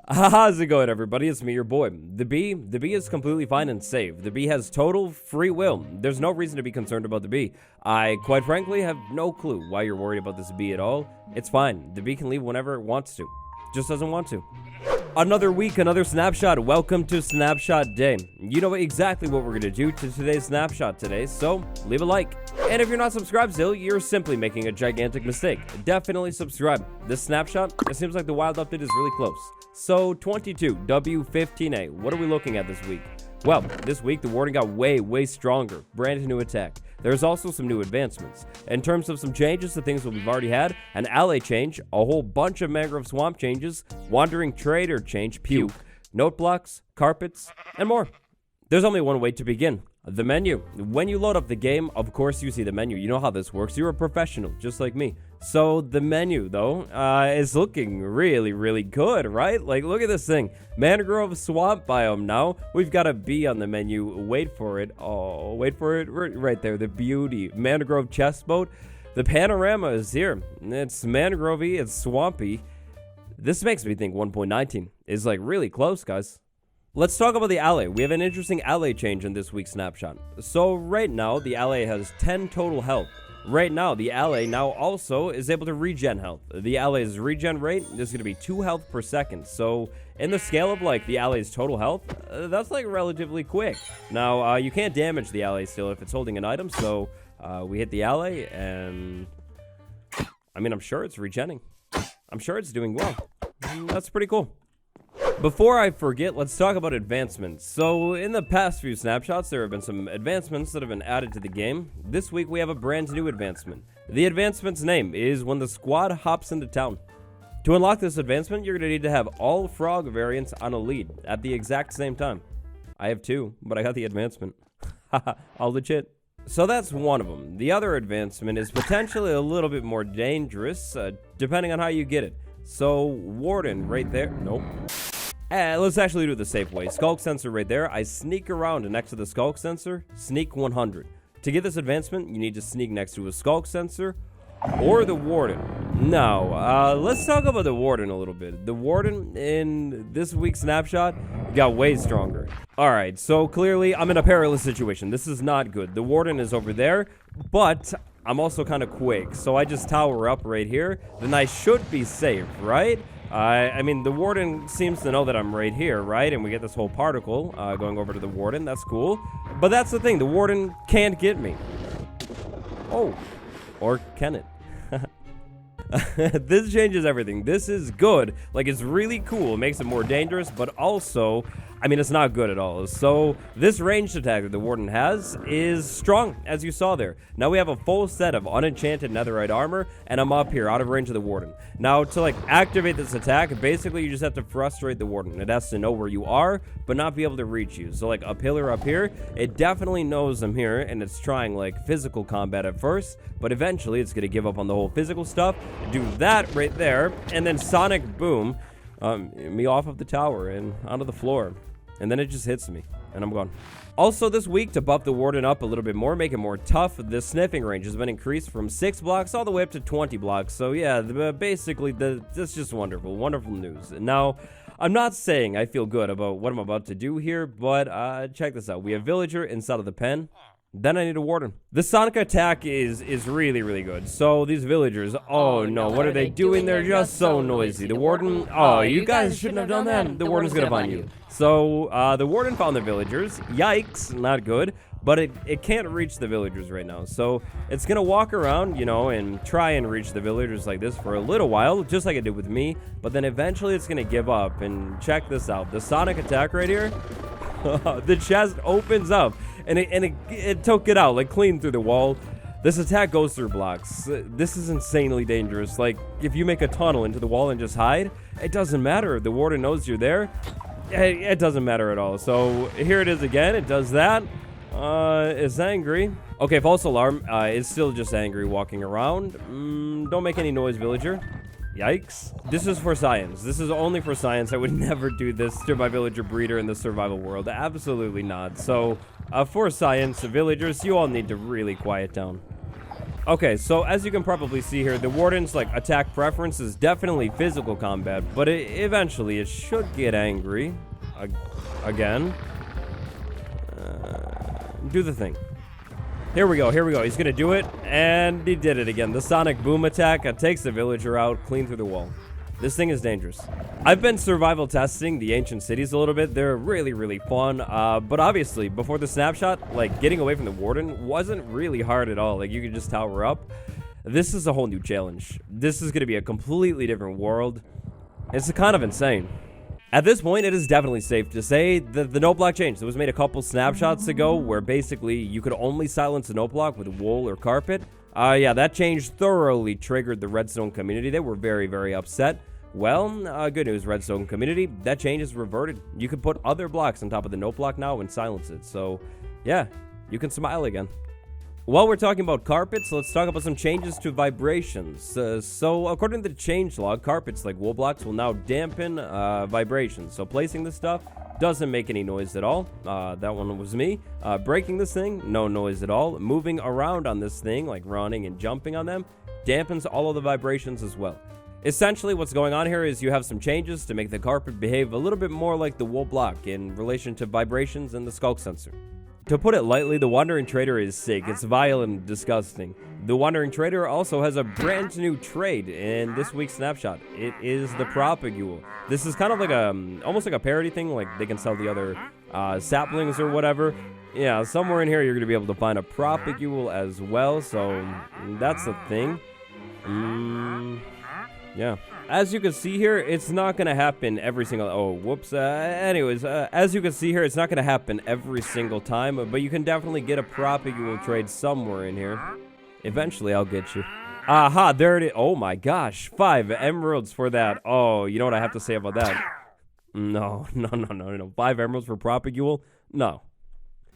How's it going, everybody? It's me, your boy. The bee is completely fine and safe. The bee has total free will. There's no reason to be concerned about the bee. I, quite frankly, have no clue why you're worried about this bee at all. It's fine. The bee can leave whenever it wants to. Just doesn't want to. Another week, another snapshot. Welcome to Snapshot Day. You know exactly what we're going to do to today's snapshot today, so leave a like. And if you're not subscribed still, you're simply making a gigantic mistake. Definitely subscribe. This snapshot, it seems like the wild update is really close. So 22w15a, what are we looking at this week? Well, this week the Warden got way stronger. Brand new attack. There's also some new advancements. In terms of some changes to things that we've already had, an allay change, a whole bunch of Mangrove swamp changes, wandering trader change, puke, note blocks, carpets, and more. There's only one way to begin. The menu. When you load up the game, of course you see the menu. You know how this works. You're a professional, just like me. So the menu, though, is looking really good, right? Like, look at this thing. Mangrove swamp biome now. We've got a bee on the menu. Wait for it. Oh, wait for it. Right there. The beauty. Mangrove chest boat. The panorama is here. It's mangrove-y. It's swampy. This makes me think 1.19 is, like, really close, guys. Let's talk about the allay. We have an interesting allay change in this week's snapshot. So right now, the allay has 10 total health. Right now, the allay now also is able to regen health. The allay's regen rate is going to be 2 health per second. So in the scale of like the allay's total health, that's like relatively quick. Now, you can't damage the allay still if it's holding an item. So we hit the allay and I mean, I'm sure it's regenning. I'm sure it's doing well. That's pretty cool. Before I forget, let's talk about advancements. So, in the past few snapshots, there have been some advancements that have been added to the game. This week, we have a brand new advancement. The advancement's name is When the Squad Hops into Town. To unlock this advancement, you're going to need to have all frog variants on a lead at the exact same time. I have 2, but I got the advancement. Haha, all legit. So that's one of them. The other advancement is potentially a little bit more dangerous, depending on how you get it. So, Warden right there. Nope. Let's actually do it the safe way. Skulk sensor right there. I sneak around next to the skulk sensor. Sneak 100. To get this advancement, you need to sneak next to a skulk sensor or the Warden. Now, let's talk about the Warden a little bit. The Warden in this week's snapshot got way stronger. Alright, so clearly I'm in a perilous situation. This is not good. The Warden is over there, but I'm also kind of quick. So I just tower up right here. Then I should be safe, right? I mean, the Warden seems to know that I'm right here, right? And we get this whole particle going over to the Warden. That's cool. But that's the thing. The Warden can't get me. Oh. Or can it? This changes everything. This is good. Like, it's really cool. It makes it more dangerous, but also, I mean, it's not good at all. So this ranged attack that the Warden has is strong, as you saw there. Now we have a full set of unenchanted netherite armor, and I'm up here, out of range of the Warden. Now, to, like, activate this attack, basically you just have to frustrate the Warden. It has to know where you are, but not be able to reach you. So, like, a pillar up here, it definitely knows I'm here, and it's trying, like, physical combat at first, but eventually it's going to give up on the whole physical stuff, do that right there, and then sonic boom, me off of the tower and onto the floor. And then it just hits me, and I'm gone. Also this week, to buff the Warden up a little bit more, make it more tough, the sniffing range has been increased from 6 blocks all the way up to 20 blocks. So yeah, basically, that's just wonderful news. Now, I'm not saying I feel good about what I'm about to do here, but check this out. We have Villager inside of the pen. Then I need a Warden. The sonic attack is really good. So these villagers, oh no, what are they doing? They're just so noisy. The Warden, oh, you guys shouldn't have done that. The Warden's gonna find you. So the Warden found the villagers. Yikes, not good. But it can't reach the villagers right now. So it's gonna walk around, you know, and try and reach the villagers like this for a little while, just like it did with me. But then eventually it's gonna give up. And check this out. The sonic attack right here, the chest opens up. And it took it out, like, clean through the wall. This attack goes through blocks. This is insanely dangerous. Like, if you make a tunnel into the wall and just hide, it doesn't matter. If the Warden knows you're there, it doesn't matter at all. So, here it is again. It does that. It's angry. Okay, false alarm. It's still just angry walking around. Don't make any noise, villager. Yikes. This is for science. This is only for science. I would never do this to my villager breeder in the survival world. Absolutely not. So, for science, villagers, you all need to really quiet down. Okay, so as you can probably see here, the Warden's like attack preference is definitely physical combat, but eventually it should get angry again. Do the thing. Here we go, here we go. He's gonna do it, and he did it again. The sonic boom attack takes the villager out clean through the wall. This thing is dangerous. I've been survival testing the ancient cities a little bit. They're really, really fun. But obviously, before the snapshot, like, getting away from the Warden wasn't really hard at all. Like, you could just tower up. This is a whole new challenge. This is going to be a completely different world. It's kind of insane. At this point, it is definitely safe to say that the note block changed. It was made a couple snapshots ago where basically you could only silence a note block with wool or carpet. Yeah, that change thoroughly triggered the redstone community. They were very, very upset. Well, good news, redstone community. That change is reverted. You can put other blocks on top of the note block now and silence it. So, yeah, you can smile again. While we're talking about carpets, let's talk about some changes to vibrations. So, according to the changelog, carpets like wool blocks will now dampen vibrations. So, placing this stuff doesn't make any noise at all. That one was me. Breaking this thing, no noise at all. Moving around on this thing, like running and jumping on them, dampens all of the vibrations as well. Essentially, what's going on here is you have some changes to make the carpet behave a little bit more like the wool block in relation to vibrations and the skulk sensor. To put it lightly, the Wandering Trader is sick. It's vile and disgusting. The Wandering Trader also has a brand new trade in this week's snapshot. It is the Propagule. This is kind of like almost like a parody thing, like they can sell the other saplings or whatever. Yeah, somewhere in here you're going to be able to find a Propagule as well, so that's the thing. Yeah. As you can see here, it's not going to happen every single... Oh, whoops. As you can see here, it's not going to happen every single time, but you can definitely get a Propagule trade somewhere in here. Eventually, I'll get you. Aha, there it is. Oh my gosh. 5 emeralds for that. Oh, you know what I have to say about that? No. 5 emeralds for Propagule? No.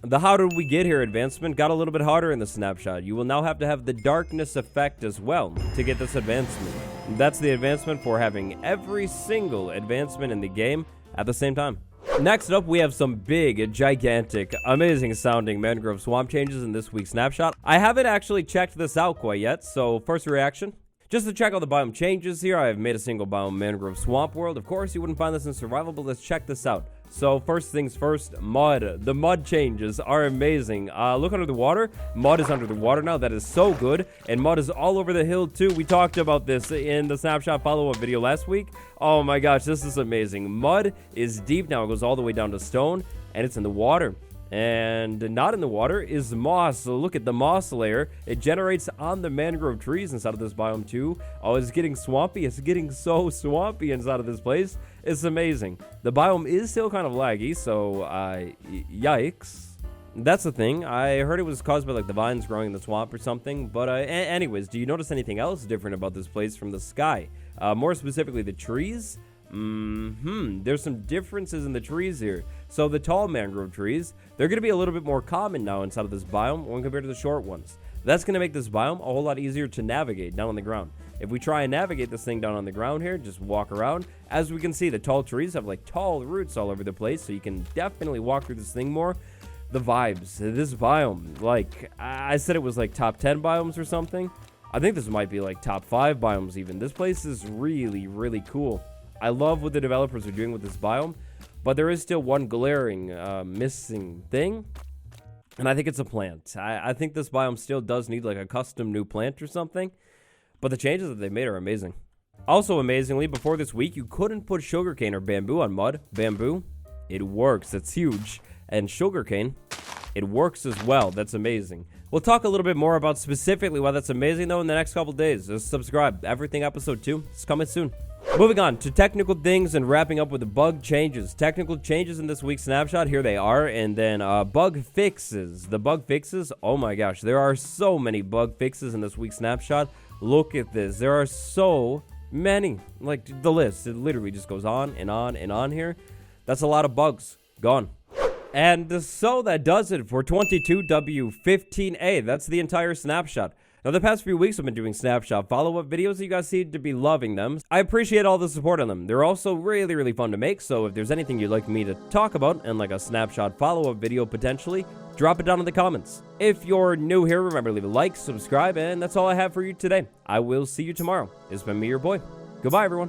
The how did we get here advancement got a little bit harder in the snapshot. You will now have to have the darkness effect as well to get this advancement. That's the advancement for having every single advancement in the game at the same time. Next up, we have some big, gigantic, amazing sounding mangrove swamp changes in this week's snapshot. I haven't actually checked this out quite yet, so first reaction. Just to check out the biome changes here, I have made a single biome mangrove swamp world. Of course, you wouldn't find this in survival, but let's check this out. So first things first, mud. The mud changes are amazing. Look under the water. Mud is under the water now. That is so good. And mud is all over the hill too. We talked about this in the snapshot follow-up video last week. Oh my gosh, this is amazing. Mud is deep now. It goes all the way down to stone, and it's in the water. And not in the water is moss. So look at the moss layer. It generates on the mangrove trees inside of this biome too. Oh, it's getting swampy. It's getting so swampy inside of this place. It's amazing. The biome is still kind of laggy, so yikes. That's the thing. I heard it was caused by like the vines growing in the swamp or something. But anyways, do you notice anything else different about this place from the sky? More specifically, the trees. There's some differences in the trees here. So the tall mangrove trees, they're going to be a little bit more common now inside of this biome when compared to the short ones. That's going to make this biome a whole lot easier to navigate down on the ground. If we try and navigate this thing down on the ground here, just walk around. As we can see, the tall trees have like tall roots all over the place, so you can definitely walk through this thing more. The vibes, this biome, like I said, it was like top 10 biomes or something. I think this might be like top 5 biomes even. This place is really, really cool. I love what the developers are doing with this biome, but there is still one glaring missing thing, and I think it's a plant. I think this biome still does need like a custom new plant or something, but the changes that they made are amazing. Also amazingly, before this week, you couldn't put sugarcane or bamboo on mud. Bamboo, it works. It's huge. And sugarcane, it works as well. That's amazing. We'll talk a little bit more about specifically why that's amazing, though, in the next couple days. Just subscribe. Everything episode 2 is coming soon. Moving on to technical things and wrapping up with the bug changes. Technical changes in this week's snapshot, here they are. And then bug fixes. The bug fixes, oh my gosh, there are so many bug fixes in this week's snapshot. Look at this. There are so many. Like the list, it literally just goes on and on and on here. That's a lot of bugs gone. And so that does it for 1.19 Snapshot 22w15a. That's the entire snapshot. Now, the past few weeks I've been doing snapshot follow-up videos, so you guys seem to be loving them. I appreciate all the support on them. They're also really, really fun to make, so if there's anything you'd like me to talk about, and like a snapshot follow-up video potentially, drop it down in the comments. If you're new here, remember to leave a like, subscribe, and that's all I have for you today. I will see you tomorrow. It's been me, your boy. Goodbye, everyone.